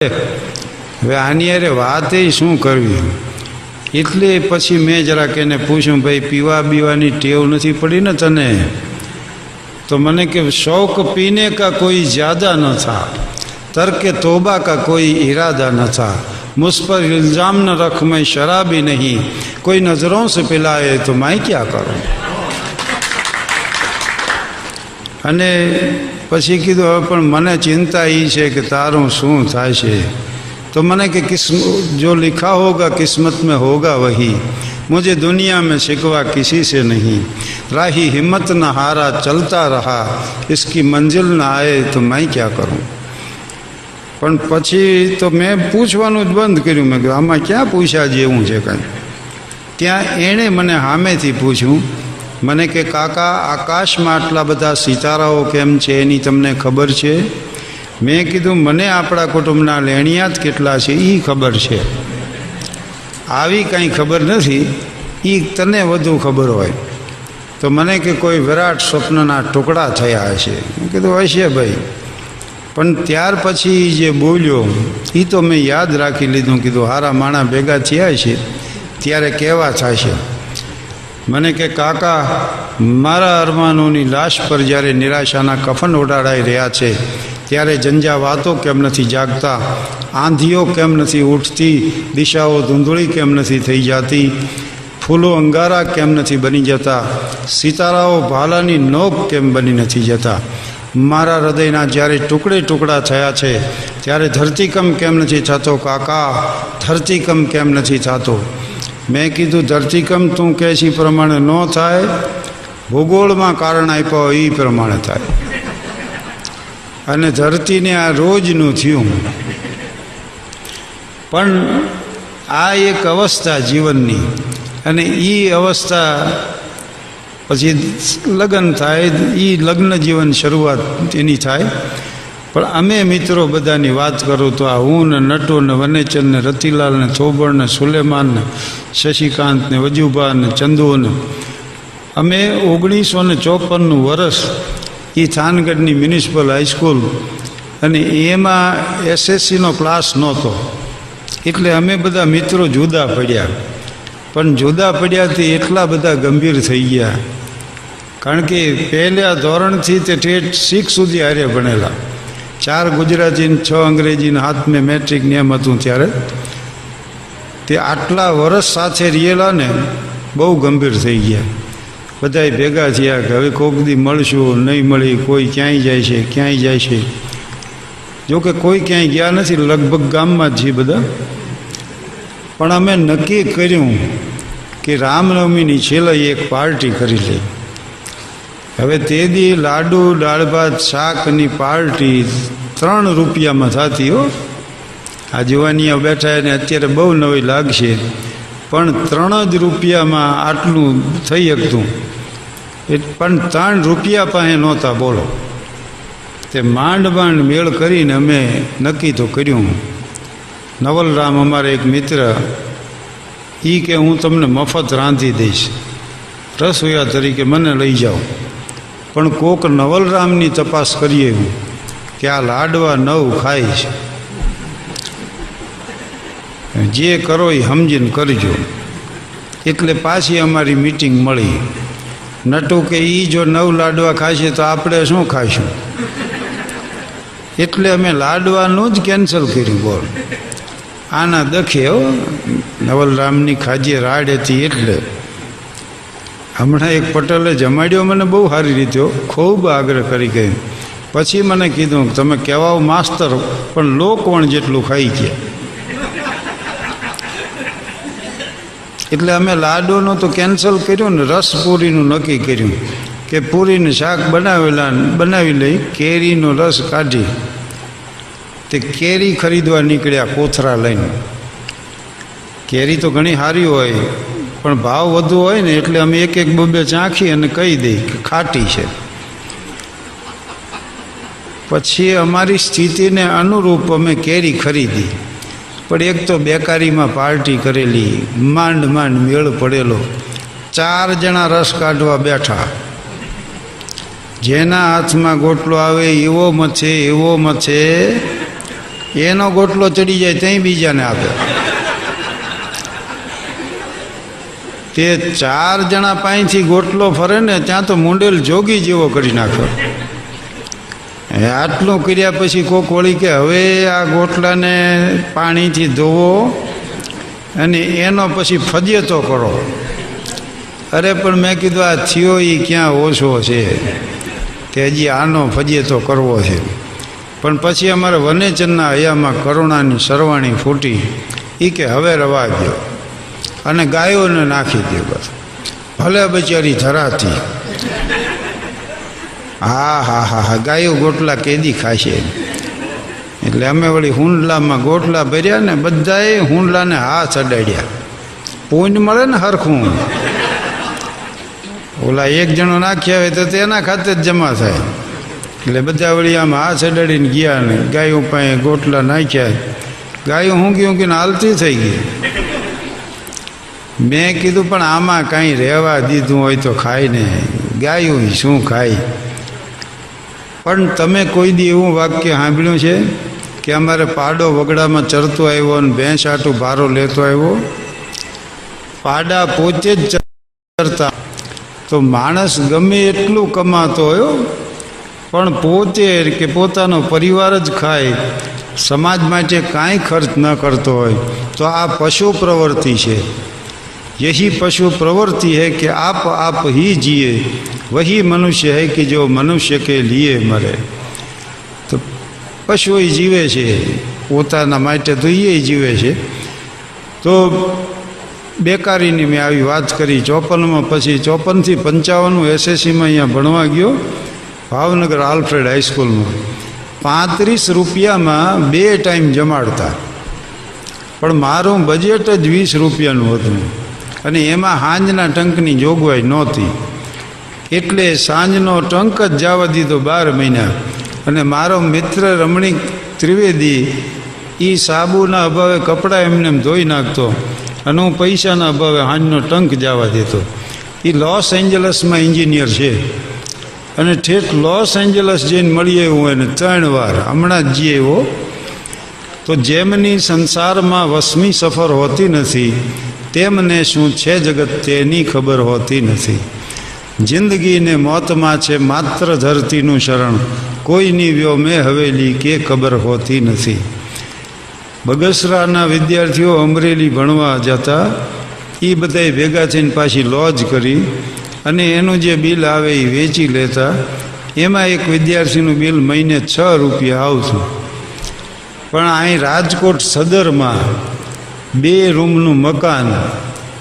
હવે આની અરે વાત એ શું કરવી, એટલે પછી મેં જરાક એને પૂછ્યું, ભાઈ પીવા બીવાની ટેવ નથી પડી ને તને? તો મને કે શौक पीने का कोई ज़्यादा न था, तर्क तौबा का कोई इरादा न था, मुझ पर इल्ज़ाम न रख मैं शराबी नहीं, कोई नज़रों से पिलाए तो मैं क्या करूं। અને પછી કીધું હવે પણ મને ચિંતા એ છે કે તારું શું થાય છે? તો મને કે जो लिखा होगा किस्मत में होगा वही, मुझे दुनिया में शिकवा किसी से नहीं, राही हिम्मत न हारा चलता रहा, इसकी मंजिल न आए तो मैं क्या करूं। પણ પછી તો મેં પૂછવાનું જ બંધ કર્યું. મેં કહ્યું આમાં ક્યાં પૂછ્યા જેવું છે કાંઈ? ત્યાં એણે મને સામેથી પૂછ્યું, મને કે કાકા આકાશમાં આટલા બધા સિતારાઓ કેમ છે એની તમને ખબર છે? મેં કીધું મને આપણા કુટુંબના લેણિયા જ કેટલા છે એ ખબર છે, આવી કાંઈ ખબર નથી, એ તને વધુ ખબર હોય. તો મને કે કોઈ વિરાટ સ્વપ્નના ટુકડા થયા હશે. મેં કીધું હશે ભાઈ, પણ ત્યાર પછી જે બોલ્યો એ તો મેં યાદ રાખી લીધું. કીધું હારા માણા ભેગા થયા છે ત્યારે કેવા થશે. મને કે કાકા મારા અરમાનોની લાશ પર જ્યારે નિરાશાના કફન ઓઢાડાઈ રહ્યા છે ત્યારે ઝંઝાવાતો કેમ નથી જાગતા, આંધીઓ કેમ નથી ઉઠતી, દિશાઓ ધૂંધળી કેમ નથી થઈ જતી, ફૂલો અંગારા કેમ નથી બની જતા, સિતારાઓ ભાલાની નોક કેમ બની નથી જતા, મારા હૃદયના જ્યારે ટુકડે ટુકડા થયા છે ત્યારે ધરતીકંપ કેમ નથી થતો? કાકા ધરતીકંપ કેમ નથી થતો? મેં કીધું ધરતીકંપ તું કહે છે પ્રમાણે ન થાય, ભૂગોળમાં કારણ આપ્યો એ પ્રમાણે થાય. અને ધરતીને આ રોજનું થયું. પણ આ એક અવસ્થા જીવનની, અને એ અવસ્થા પછી લગ્ન થાય, એ લગ્ન જીવન શરૂઆત એની થાય. પણ અમે મિત્રો બધાની વાત કરું તો આ હું ને નટુ ને વનેચર ને રતિલાલ ને થોબળ ને સુલેમાન ને શશિકાંત ને વજુભા ને ચંદુ ને, અમે 1954 વર્ષ એ થાનગઢની મ્યુનિસિપલ હાઈસ્કૂલ, અને એમાં SSCનો ક્લાસ નહોતો એટલે અમે બધા મિત્રો જુદા પડ્યા. પણ જુદા પડ્યાથી એટલા બધા ગંભીર થઈ ગયા, કારણ કે પહેલા ધોરણથી તે ઠેઠ 6 સુધી હારે ભણેલા, 4 ગુજરાતી ને 6 અંગ્રેજી ને 7 મેં મેટ્રિક ને એમ હતું. ત્યારે તે આટલા વર્ષ સાથે રહેલા ને બહુ ગંભીર થઈ ગયા. બધાય ભેગા થયા કે હવે કોક દી મળશું, નહીં મળી, કોઈ ક્યાંય જાય છે ક્યાંય જાય છે. જોકે કોઈ ક્યાંય ગયા નથી, લગભગ ગામમાં જ છીએ બધા. પણ અમે નક્કી કર્યું કે રામનવમીની છેલ્લે એક પાર્ટી કરી લઈ. હવે તે દી લાડુ દાળ ભાત શાકની પાર્ટી 3 રૂપિયામાં થતી. હો, આ જુવાનીયા બેઠા એને અત્યારે બહુ નવી લાગશે, પણ 3 જ રૂપિયામાં આટલું થઈ શકતું. પણ 3 રૂપિયા પાસે નહોતા, બોલો. તે માંડ માંડ મેળ કરીને અમે નક્કી તો કર્યું. નવલરામ અમારા એક મિત્ર, એ કે હું તમને મફત રાંધી દઈશ, રસોઈયા તરીકે મને લઈ જાઓ. પણ કોક નવલરામની તપાસ કરીએ કે આ લાડવા 9 ખાય છે, જે કરો એ સમજીને કરજો. એટલે પાછી અમારી મીટિંગ મળી. નટુ કે એ જો 9 લાડવા ખાશે તો આપણે શું ખાઈશું? એટલે અમે લાડવાનું જ કેન્સલ કર્યું. બોલ, આના દખે હો, નવલરામની ખાજે રાડ હતી. એટલે હમણાં એક પટેલે જમાડ્યો મને બહુ સારી રીતે, ખૂબ આગ્રહ કરી ગઈ. પછી મને કીધું તમે કહેવાઓ માસ્તર, પણ લોકવણ જેટલું ખાઈ ગયા. એટલે અમે લાડુનું તો કેન્સલ કર્યું ને રસ પૂરીનું નક્કી કર્યું કે પૂરીને શાક બનાવી લઈ, કેરીનો રસ કાઢી તે કેરી ખરીદવા નીકળ્યા કોથરા લઈને. કેરી તો ઘણી સારી હોય, પણ ભાવ વધુ હોય ને એટલે અમે એક 2 ચાખી અને કહી દઈ કે ખાટી છે. પછી અમારી સ્થિતિને અનુરૂપ અમે કેરી ખરીદી. પણ એક તો બેકારીમાં પાર્ટી કરેલી, માંડ માંડ મેળ પડેલો. 4 જણા રસ કાઢવા બેઠા, જેના હાથમાં ગોટલો આવે એવો મથે એનો ગોટલો ચડી જાય ત્યાં બીજાને આપે. તે 4 જણા પાસેથી ગોટલો ફરે ને ત્યાં તો મુંડેલ જોગી જેવો કરી નાખ્યો. આટલું કર્યા પછી કોક વળી કે હવે આ ગોટલાને પાણીથી ધોવો અને એનો પછી ફજેતો કરો. અરે પણ મેં કીધું આ થયો એ ક્યાં ઓછો છે, કે હજી આનો ફજેતો કરવો છે. પણ પછી અમારે વનેચરના હયામાં કરુણાની સરવાણી ફૂટી. એ કે હવે રવા દો અને ગાયોને નાખી દો બસ, ભલે બચારી ધરાતી. હા, ગાયો ગોટલા કેદી ખાશે. એટલે અમે વળી હુંડલામાં ગોટલા ભર્યા ને બધાએ હુંડલાને હાથ અડાડ્યા. પૂંજ મળે ને હરખું. ઓલા એક જણો નાખ્યા હોય તો તેના ખાતે જ જમા થાય. એટલે બધા વળી આમ હાથ અડાડીને ગયા ને ગાયો પાસે ગોટલા નાખ્યા. ગાયો ઊંઘીને હાલતી થઈ ગઈ. મેં કીધું પણ આમાં કાંઈ રહેવા દીધું હોય તો ખાય ને, ગાયું શું ખાય. પણ તમે કોઈ દી એવું વાક્ય સાંભળ્યું છે કે અમારે પાડો વગડામાં ચરતો આવ્યો અને ભેંસ આટું ભારો લેતો આવ્યો? પાડા પોતે જ ચરતા. તો માણસ ગમે એટલું કમાતો હોય પણ પોતે કે પોતાનો પરિવાર જ ખાય, સમાજ માટે કાંઈ ખર્ચ ન કરતો હોય તો આ પશુ પ્રવૃત્તિ છે. यही पशु प्रवृत्ति है कि आप ही जिए, वही मनुष्य है कि जो मनुष्य के लिए मरे. तो पशु जीवे છે પોતાના માટે, તો એ જીવે છે. તો બેકારીની મેં આવી વાત કરી 54માં. પછી 54 થી 55 એસએસસીમાં અહીંયા ભણવા ગયો ભાવનગર આલ્ફ્રેડ હાઈસ્કૂલમાં. 35 રૂપિયામાં 2 ટાઈમ જમાડતા, પણ મારું બજેટ જ 20 રૂપિયાનું હતું અને એમાં સાંજના ટંકની જોગવાઈ નહોતી. એટલે સાંજનો ટંક જ જવા દીધો 12 મહિના. અને મારો મિત્ર રમણીક ત્રિવેદી એ સાબુના અભાવે કપડાં એમને ધોઈ નાખતો અને હું પૈસાના અભાવે સાંજનો ટંક જવા દેતો. એ લોસ એન્જલસમાં એન્જિનિયર છે અને ઠેઠ લોસ એન્જલસ જઈને મળી આવ્યું એને 3 વાર, હમણાં જ જઈએ એવો. તો જેમની સંસારમાં વસમી સફર હોતી નથી તેમને શું છે જગત તેની ખબર હોતી નથી. જિંદગીને મોતમાં છે માત્ર ધરતીનું શરણ, કોઈની વ્યોમે હવેલી કે ખબર હોતી નથી. બગસરાના વિદ્યાર્થીઓ અમરેલી ભણવા જતા, એ બધાએ ભેગા થઈને પાછી લોજ કરી અને એનું જે બિલ આવે એ વેચી લેતા. એમાં એક વિદ્યાર્થીનું બિલ મહિને 6 રૂપિયા આવતું. પણ અહીં રાજકોટ સદરમાં 2 રૂમનું મકાન,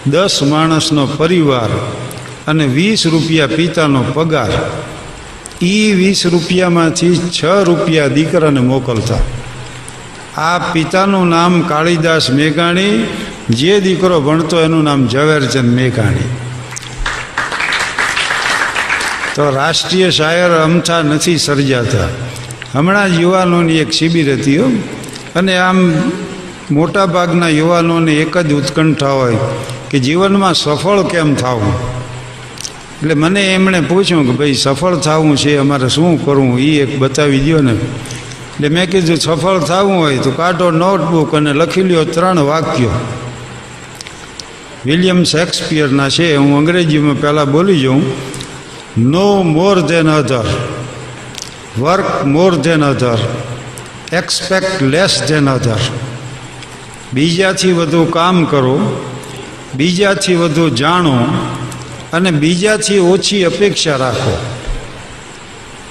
10 માણસનો પરિવાર અને 20 રૂપિયા પિતાનો પગાર. એ 20 રૂપિયામાંથી 6 રૂપિયા દીકરાને મોકલતા. આ પિતાનું નામ કાળીદાસ મેઘાણી, જે દીકરો ભણતો એનું નામ ઝવેરચંદ મેઘાણી. તો રાષ્ટ્રીય શાયર અમથા નથી સર્જાતા. હમણાં જ યુવાનોની એક શિબિર હતી અને આમ મોટાભાગના યુવાનોને એક જ ઉત્કંઠા હોય કે જીવનમાં સફળ કેમ થવું. એટલે મને એમણે પૂછ્યું કે ભાઈ સફળ થવું છે, અમારે શું કરવું એ એક બતાવી દો ને. એટલે મેં કીધું સફળ થવું હોય તો કાઢો નોટબુક અને લખી લ્યો 3 વાક્યો. વિલિયમ શેક્સપિયરના છે, હું અંગ્રેજીમાં પહેલાં બોલી જાઉં. નો મોર ધેન અધર, વર્ક મોર ધેન અધર, એક્સપેક્ટ લેસ ધેન અધર. બીજાથી વધુ કામ કરો, બીજાથી વધુ જાણો અને બીજાથી ઓછી અપેક્ષા રાખો.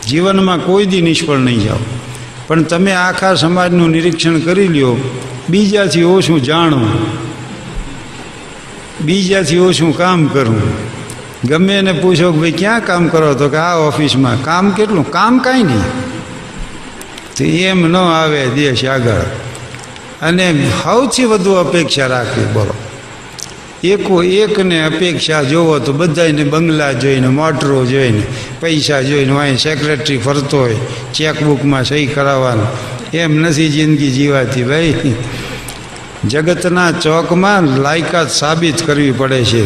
જીવનમાં કોઈ દી નિષ્ફળ નહીં જાઓ. પણ તમે આખા સમાજનું નિરીક્ષણ કરી લ્યો, બીજાથી ઓછું જાણવું, બીજાથી ઓછું કામ કરવું. ગમે એને પૂછો કે ભાઈ ક્યાં કામ કરો, તો કે આ ઓફિસમાં. કામ કેટલું? કામ કાંઈ નહીં. તો એમ ન આવે દેશ આગળ. અને સૌથી વધુ અપેક્ષા રાખવી. બોલો, એકને અપેક્ષા જોવો તો બધાને બંગલા જોઈને, મોટરો જોઈને, પૈસા જોઈને, અહીં સેક્રેટરી ફરતો હોય, ચેકબુકમાં સહી કરાવવાનું. એમ નથી જિંદગી જીવાતી ભાઈ. જગતના ચોકમાં લાયકાત સાબિત કરવી પડે છે.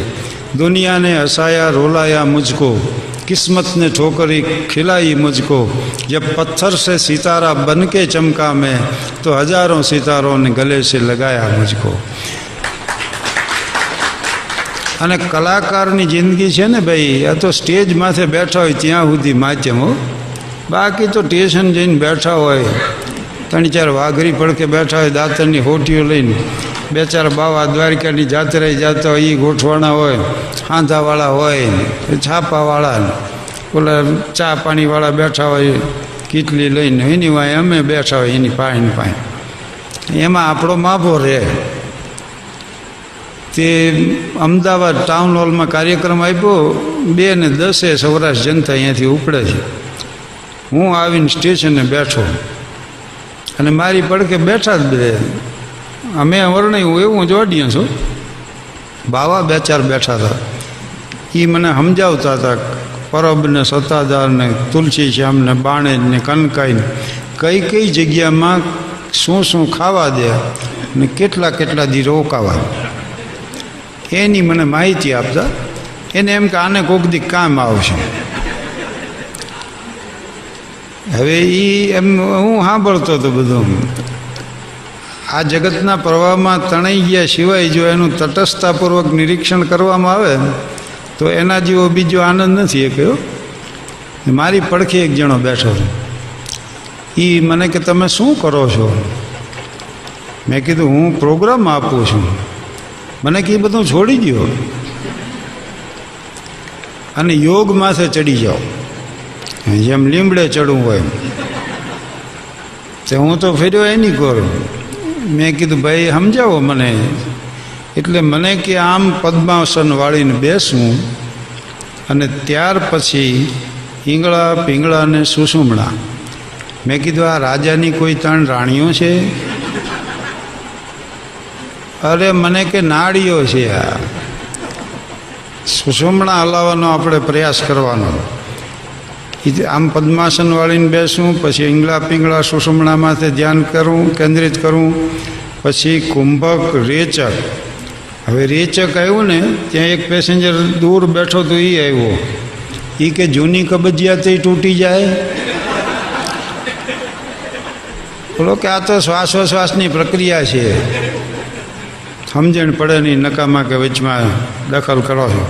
દુનિયાને હસાયા રોલાયા મુझको, किस्मत ने ठोकरी खिलाई मुझको, जब पत्थर से सितारा बन के चमका मैं, तो हजारों सितारों ने गले से लगाया मुझको. અને કલાકારની જિંદગી છે ને ભાઈ, આ તો સ્ટેજ માથે બેઠા હોય ત્યાં સુધી માધ્યમ હો. બાકી તો સ્ટેશન જઈને બેઠા હોય, 3-4 વાઘરી પડકે બેઠા હોય, દાંતરની હોટીઓ લઈને 2-4 બાવા દ્વારકાની જાત્રાએ જતા હોય, એ ગોઠવાણા હોય, હાંધાવાળા હોય, છાપાવાળા, ઓલા ચા પાણીવાળા બેઠા હોય કીટલી લઈને, એની વાંહે અમે બેઠા હોય એની પાસે. એમાં આપણો માભો રહે. તે અમદાવાદ ટાઉન હોલમાં કાર્યક્રમ આપ્યો, 2:10 સૌરાષ્ટ્ર જનતા અહીંયાથી ઉપડે છે. હું આવીને સ્ટેશને બેઠો અને મારી પડકે બેઠા જ બે. અમે વર્ણ્યું એવું જ ઓડિયન્સ હો. બાવા 2-4 બેઠા હતા. એ મને સમજાવતા હતા પરબને, સત્તાધારને, તુલસી શ્યામને, બાણેજને, કનકાઈને કઈ કઈ જગ્યામાં શું શું ખાવા દે ને કેટલા દી રોકાવા, એની મને માહિતી આપતા. એને એમ કે આને કોઈક દી કામ આવશે. હવે એ એમ હું સાંભળતો હતો બધું. આ જગતના પ્રવાહમાં તણાઈ ગયા સિવાય જો એનું તટસ્થતાપૂર્વક નિરીક્ષણ કરવામાં આવે તો એના જેવો બીજો આનંદ નથી કયો. મારી પડખે એક જણો બેઠો છે. એ મને કે તમે શું કરો છો? મેં કીધું હું પ્રોગ્રામ આપું છું. મને કે એ બધું છોડી દો અને યોગ માથે ચડી જાઓ, જેમ લીમડે ચડવું હોય. તે હું તો ફેર્યો એની કરું. મેં કીધું ભાઈ સમજાવો મને. એટલે મને કે આમ પદ્માસન વાળીને બેસવું અને ત્યાર પછી ઈંગળા પીંગળા ને સુષુમણા. મેં કીધું આ રાજાની કોઈ 3 રાણીઓ છે? અરે મને કે નાળીઓ છે. આ સુષુમણા હલાવવાનો આપણે પ્રયાસ કરવાનો. આમ પદ્માસન વાળીને બેસવું, પછી ઈંગળા પીંગળા સુષુમણામાંથી ધ્યાન કરવું, કેન્દ્રિત કરવું, પછી કુંભક રેચક. હવે રેચક આવ્યું ને ત્યાં એક પેસેન્જર દૂર બેઠો તો એ આવ્યો. એ કે જૂની કબજિયાત તૂટી જાય. બોલો કે આ તો શ્વાસોશ્વાસની પ્રક્રિયા છે, સમજણ પડે નહીં, નકામા કે વચમાં દખલ કરો છો.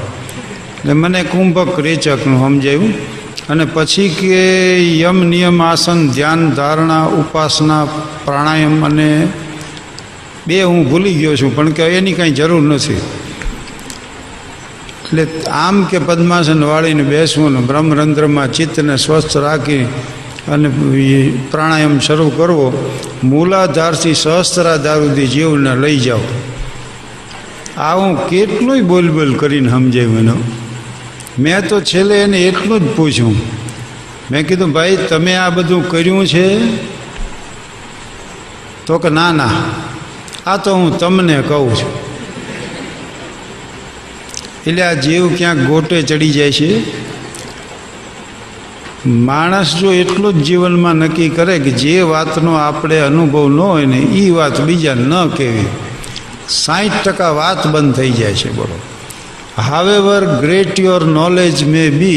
એટલે મને કુંભક રેચકનું સમજાયું. અને પછી કે યમ નિયમ આસન ધ્યાન ધારણા ઉપાસના પ્રાણાયામ અને 2 હું ભૂલી ગયો છું, પણ કે એની કાંઈ જરૂર નથી. એટલે આમ કે પદ્માસન વાળીને બેસવું ને બ્રહ્મરંધ્રમાં ચિત્તને સ્વસ્થ રાખી અને પ્રાણાયામ શરૂ કરવો, મૂલાધારથી સહસ્ત્રાધાર સુધી જીવને લઈ જાઓ. આ હું કેટલુંય બોલ કરીને સમજાવ્યું એનો. મેં તો છેલ્લે એને એટલું જ પૂછ્યું. મેં કીધું ભાઈ તમે આ બધું કર્યું છે? તો કે ના આ તો હું તમને કહું છું. એટલે આ જીવ ક્યાંક ગોટે ચડી જાય છે. માણસ જો એટલું જ જીવનમાં નક્કી કરે કે જે વાતનો આપણે અનુભવ ન હોય ને એ વાત બીજા ન કહેવી, 60% વાત બંધ થઈ જાય છે. બોલો. However great your knowledge may be,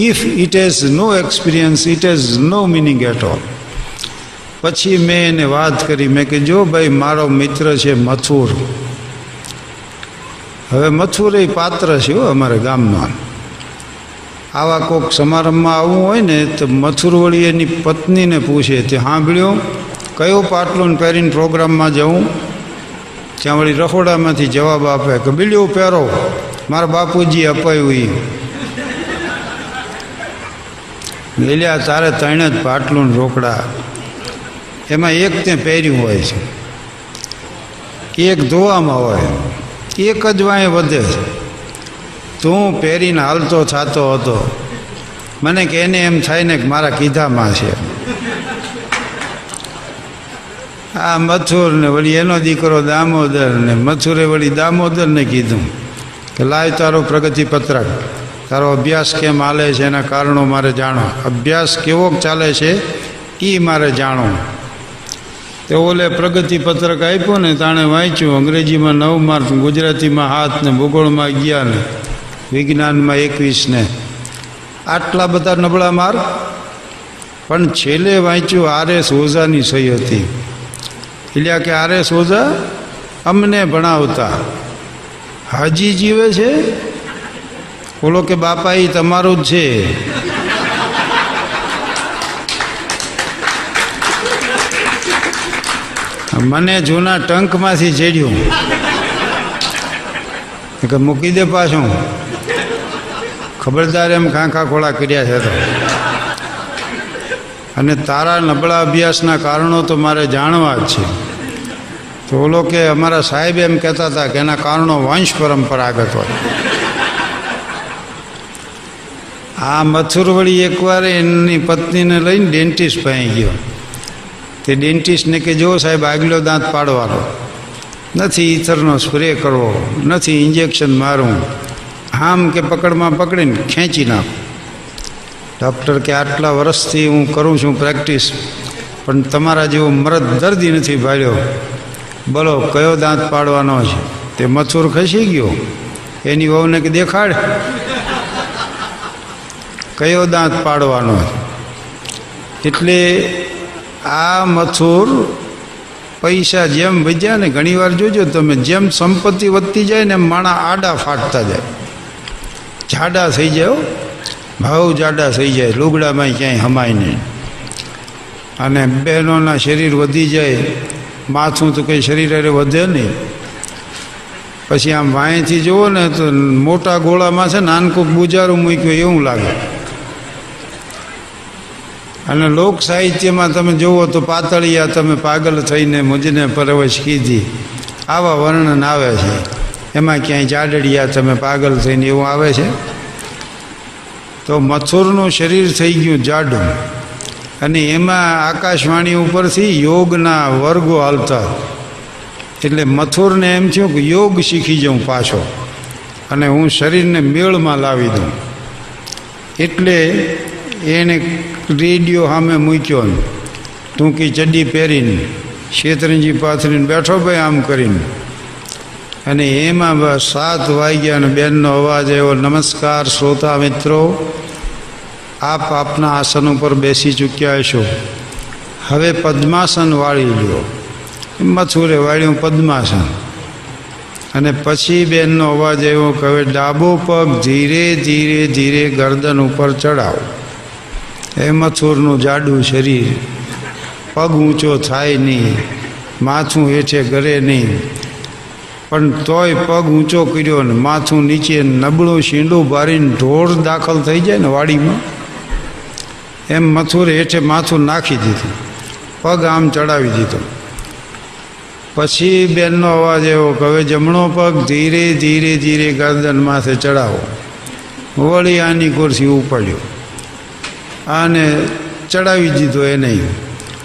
if it has no experience, it has no meaning at all. પછી મેં એને વાત કરી. મેં કે જો ભાઈ મારો મિત્ર છે મથુર. હવે મથુર એ પાત્ર છે અમારા ગામમાં. આવા કોઈક સમારંભમાં આવવું હોય ને તો મથુર વળી એની પત્નીને પૂછે તે સાંભળ્યો કયો પાટલું પહેરીને પ્રોગ્રામમાં જવું? ત્યાં વળી રખોડામાંથી જવાબ આપે કે બીડીયું પહેરો, મારા બાપુજી અપાયું. લેલ્યા તારે 3 જ પાટલું રોકડા, એમાં એક તે પહેર્યું હોય છે, એક ધોવામાં હોય, એક જ વાંહે વધે છે. તું પહેરીને હાલતો થતો હતો. મને કે એને એમ થાય ને કે મારા કીધામાં છે. આ મથુર ને વળી એનો દીકરો દામોદર ને મથુરે વળી દામોદરને કીધું કે લાવ તારો પ્રગતિપત્રક, તારો અભ્યાસ કેમ હાલે છે એના કારણો મારે જાણો, અભ્યાસ કેવો ચાલે છે એ મારે જાણો. તે ઓલે પ્રગતિપત્રક આપ્યું ને તાણે વાંચ્યું. અંગ્રેજીમાં 9 માર્ક, ગુજરાતીમાં 7 ને ભૂગોળમાં 11 ને વિજ્ઞાનમાં 21 ને આટલા બધા નબળા માર્ક, પણ છેલ્લે વાંચ્યું R.S. ઓઝાની સહી હતી. એટલે કે R.S. ઓઝા અમને ભણાવતા હાજી જીવે છે. બોલો કે બાપા એ તમારું જ છે. મને જૂના ટંકમાંથી ચડ્યું કે મૂકી દે પાછું, ખબરદાર એમ ખાંખા ખોળા કર્યા છે તો. અને તારા નબળા અભ્યાસના કારણો તો મારે જાણવા જ છે. તો ઓલો કે અમારા સાહેબ એમ કહેતા હતા કે એના કારણો વંશ પરંપરાગત હોય. આ મથુર વળી એકવાર એની પત્નીને લઈને ડેન્ટિસ્ટ પાસે ગયો. તે ડેન્ટિસ્ટને કે જો સાહેબ આગલો દાંત પાડવાનો નથી, ઈથરનો સ્પ્રે કરવો નથી, ઇન્જેક્શન મારવું, આમ કે પકડમાં પકડીને ખેંચી નાખું. ડૉક્ટર કે આટલા વર્ષથી હું કરું છું પ્રેક્ટિસ, પણ તમારા જેવો મરદ દર્દી નથી ભાળ્યો. બોલો કયો દાંત પાડવાનો છે? તે મથુર ખસી ગયો. એની વહુને કે દેખાડ કયો દાંત પાડવાનો. એટલે આ મથુર પૈસા જેમ વધ્યા ને, ઘણીવાર જોજો તમે, જેમ સંપત્તિ વધતી જાય ને એમ માણા આડા ફાટતા જાય, જાડા થઈ જાય, ભાવ જાડા થઈ જાય, લુગડામાં ક્યાંય હમાય નહીં. અને બહેનોના શરીર વધી જાય, માથું તો કંઈ શરીર અરે વધે નહીં. પછી આમ વાંયથી જુઓ ને તો મોટા ગોળામાં છે નાનકું બુજારું મૂક્યું એવું લાગે. અને લોક સાહિત્યમાં તમે જુઓ તો પાતળિયા તમે પાગલ થઈને મુજને પરવશ કીધી, આવા વર્ણન આવે છે. એમાં ક્યાંય જાડડિયા તમે પાગલ થઈને એવું આવે છે. તો મથુરનું શરીર થઈ ગયું જાડું, અને એમાં આકાશવાણી ઉપરથી યોગના વર્ગો હાલતા. એટલે મથુરને એમ થયું કે યોગ શીખી જાઉં પાછો, અને હું શરીરને મેળમાં લાવી દઉં. એટલે એને રેડિયો સામે મૂક્યો ને ટૂંકી ચડ્ડી પહેરીને શેતરંજી પાથરીને બેઠો ભાઈ આમ કરીને. અને એમાં બસ 7 વાગ્યા અને બેનનો અવાજ આવ્યો, નમસ્કાર શ્રોતા મિત્રો, આપ આપના આસન ઉપર બેસી ચૂક્યા છો, હવે પદ્માસન વાળી લ્યો. મથુરે વાળ્યું પદ્માસન. અને પછી બેનનો અવાજ આવ્યો કે હવે ડાબો પગ ધીરે ધીરે ધીરે ગરદન ઉપર ચડાવો. એ મથુરનું જાડું શરીર, પગ ઊંચો થાય નહીં, માથું હેઠે ગરે નહીં, પણ તોય પગ ઊંચો કર્યો ને માથું નીચે નબળું શીંડું ભારીને ઢોળ દાખલ થઈ જાય ને વાડીમાં, એમ મથુરે હેઠે માથું નાખી દીધું, પગ આમ ચડાવી દીધો. પછી બેનનો અવાજ એવો કે હવે જમણો પગ ધીરે ધીરે ધીરે ગરદન માથે ચડાવો. વળી આની ખુરશી ઉપાડ્યો અને ચડાવી દીધો. એ નહીં,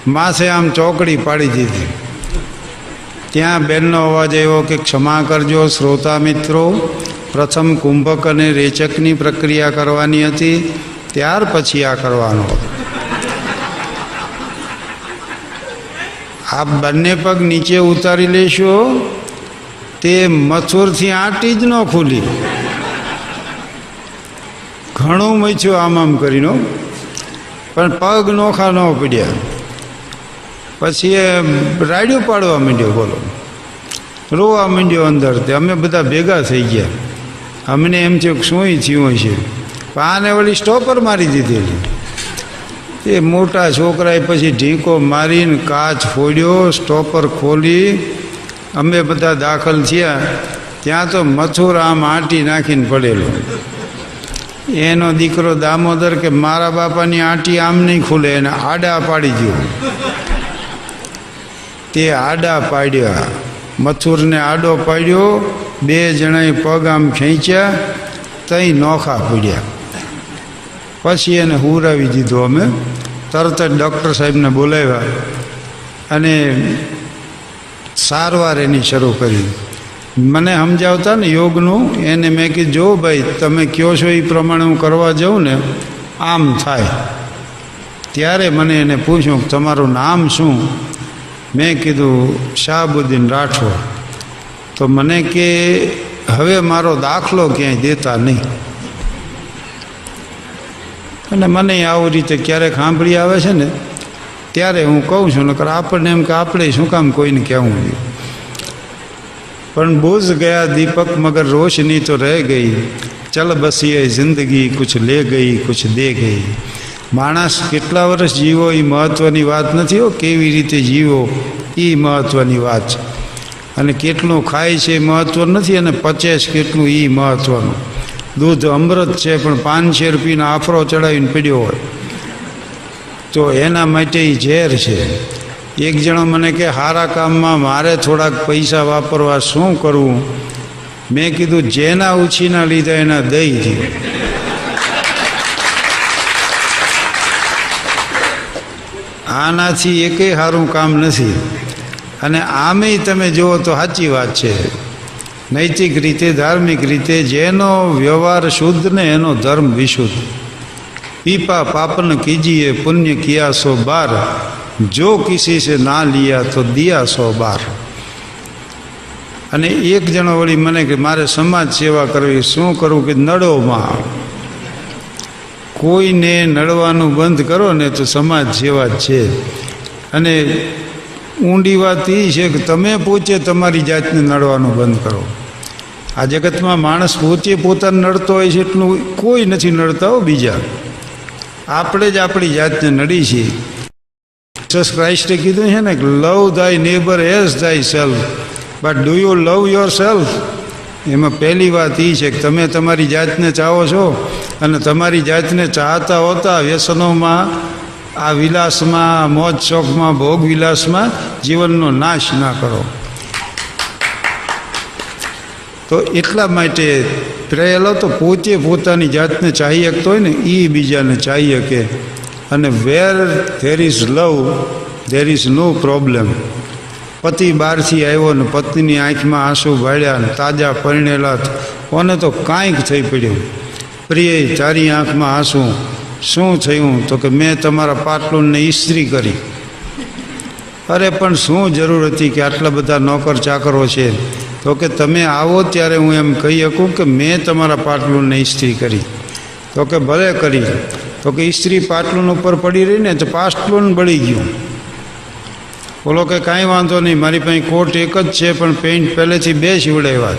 માથે આમ ચોકડી પાડી દીધી. ત્યાં બેનનો અવાજ એવો કે ક્ષમા કરજો શ્રોતા મિત્રો, પ્રથમ કુંભક અને રેચકની પ્રક્રિયા કરવાની હતી, ત્યાર પછી આ કરવાનો હતો. આ બંને પગ નીચે ઉતારી લેશો તે મથુરથી આંટી જ ન ખુલી. ઘણું મચ્યું આમ કરીને, પણ પગ નોખા ન પડ્યા. પછી એ રાડ્યું પાડવા માંડ્યો, બોલો રોવા માંડ્યો અંદર. તે અમે બધા ભેગા થઈ ગયા. અમને એમ થયું કે શું થયું હશે. આને વળી સ્ટોપર મારી દીધેલી. એ મોટા છોકરાએ પછી ઢીંકો મારીને કાચ ફોડ્યો, સ્ટોપર ખોલી, અમે બધા દાખલ થયા. ત્યાં તો મથુર આમ આંટી નાખીને પડેલો. એનો દીકરો દામોદર કે મારા બાપાની આંટી આમ નહીં ખુલે, એને આડા પાડી દો. તે આડા પાડ્યા, મથુરને આડો પાડ્યો. 2 જણાએ પગ આમ ખેંચ્યા, તઈ નોખા પડ્યા. પછી એને હુરાવી દીધો. અમે તરત જ ડૉક્ટર સાહેબને બોલાવ્યા અને સારવાર એની શરૂ કરી. મને સમજાવતા ને યોગનું, એને મેં કીધું જો ભાઈ તમે કહો છો એ પ્રમાણે હું કરવા જાઉં ને આમ થાય. ત્યારે મને એને પૂછ્યું કે તમારું નામ શું? મેં કીધું શાહબુદ્દીન રાઠોડ. તો મને કે હવે મારો દાખલો ક્યાંય દેતા નહીં. અને મને આવું રીતે ક્યારેક સાંભળી આવે છે ને ત્યારે હું કહું છું, નકર આપણને એમ કે આપણે શું કામ કોઈને કહેવું જોઈએ. પણ બુઝ ગયા દીપક મગર રોશની તો રહે ગઈ, ચલ બસી એ જિંદગી કુછ લે ગઈ કુછ દે ગઈ. માણસ કેટલા વર્ષ જીવો એ મહત્ત્વની વાત નથી હો, કેવી રીતે જીવો એ મહત્ત્વની વાત છે. અને કેટલું ખાય છે એ મહત્ત્વ નથી, અને પચે છે કેટલું એ મહત્ત્વનું. દૂધ અમૃત છે પણ 500 રૂપિયાનો આફરો ચડાવીને પીડ્યો હોય તો એના માટે એ ઝેર છે. એક જણો મને કે સારા કામમાં મારે થોડાક પૈસા વાપરવા શું કરવું? મેં કીધું જેના ઉછીના લીધા એના દઈ દે. આનાથી એકેય સારું કામ નથી. અને આમેય તમે જુઓ તો સાચી વાત છે, નૈતિક રીતે ધાર્મિક રીતે જેનો વ્યવહાર શુદ્ધ ને એનો ધર્મ વિશુદ્ધ. પીપા પાપન કીજીએ પુણ્ય કિયા 100 બાર, જો કિસી સે ના લિયા તો દિયા 100 બાર. અને એક જણો વળી મને કે મારે સમાજ સેવા કરવી, શું કરવું? કે નડોમાં. કોઈને નડવાનું બંધ કરો ને તો સમાજ સેવા જ છે. અને ઊંડી વાત એ છે કે તમે પોતે તમારી જાતને નડવાનું બંધ કરો. આ જગતમાં માણસ પોતે પોતાને નડતો હોય છે એટલું કોઈ નથી નડતા હો બીજા. આપણે જ આપણી જાતને નડી છીએ. જીસસ ક્રાઇસ્ટે કીધું છે ને કે લવ થાય નેબર એઝ થાય self, but do you love your self? એમાં પહેલી વાત એ છે કે તમે તમારી જાતને ચાહો છો, અને તમારી જાતને ચાહતા હોતા વ્યસનોમાં, આ વિલાસમાં, મોજ શોખમાં, ભોગ વિલાસમાં જીવનનો નાશ ના કરો. તો એટલા માટે પહેલો તો પોતે પોતાની જાતને ચાહી શકતો હોય ને એ બીજાને ચાહી શકે. અને where there is love there is no problem. પતિ બહારથી આવ્યો ને પત્નીની આંખમાં આંસુ ભાળ્યા ને તાજા પરણેલા કોને તો કાંઈક થઈ પડ્યું. પ્રિય તારી આંખમાં આંસુ શું થયું? તો કે મેં તમારા પાટલુનને ઇસ્ત્રી કરી. અરે પણ શું જરૂર હતી કે આટલા બધા નોકર ચાકરો છે? તો કે તમે આવો ત્યારે હું એમ કહી શકું કે મેં તમારા પાટલુનને ઇસ્ત્રી કરી. તો કે ભલે કરી. તો કે ઇસ્ત્રી પાટલુન ઉપર પડી રહી ને તો પાટલુન બળી ગયું. બોલો કે કાંઈ વાંધો નહીં, મારી પાસે કોટ એક જ છે પણ પેન્ટ પહેલેથી 2 સીવડાવ્યા.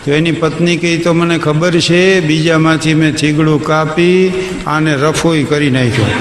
તો એની પત્ની કહી તો મને ખબર છે, બીજામાંથી મેં થીગડું કાપી આને રફોઈ કરી નાખ્યો.